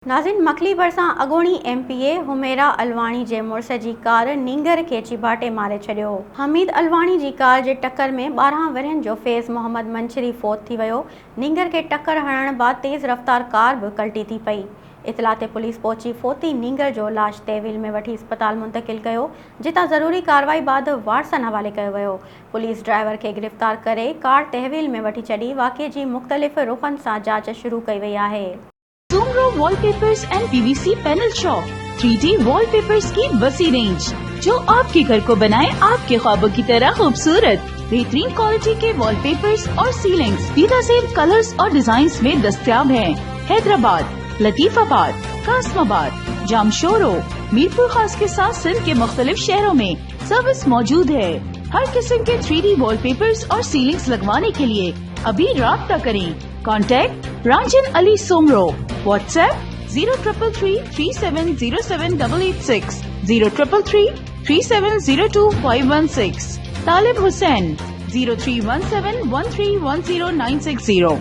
नाज़रीन, मखली भरिसां अॻूणी MPA हुमेरा अलवाणी जे मुड़िस जी car नींगर खे चिबाटे मारे छॾियो। हमीद अलवाणी जी कार जे टक्कर में 12 वरियनि जो फैज़ मोहम्मद मंशरी फ़ौत थी वियो। नींगर खे टक्कर हणण बाद तेज़ रफ़्तार कार बि कल्टी थी पई। इतला ते पुलिस पहुची फ़ौती नींगर जो लाश तहवील में वठी अस्पताल मुंतक़िल कयो, जितां ज़रूरी कार्रवाई बाद वारसन हवाले कयो वियो। पुलिस ड्राइवर खे गिरफ़्तार करे कार तहवील में वठी छॾी वाक़िए जी मुख़्तलिफ़ रुख़नि सां जांच शुरू कई वई आहे। Soomro wallpapers and PVC panel shop 3D wallpapers की वसी रेंज जो आपके घर को बनाए आपके ख्वाबों की तरह खूबसूरत। बेहतरीन क्वालिटी के वॉलपेपर्स और सीलिंग्स बेहतरीन कलर्स और डिजाइन्स में दस्तयाब हैं। हैदराबाद, लतीफाबाद, कासमाबाद, जामशोरो, मीरपुर खास के साथ सिंध के मुख्तलिफ शहरों में सर्विस मौजूद है। हर किस्म के 3D वॉलपेपर्स और सीलिंग्स लगवाने के लिए अभी राब्ता करें। कॉन्टैक्ट रांझन अली सोमरो। व्हाट्सएप 0333370786 03333702 516। तालिब हुसैन 031713109660।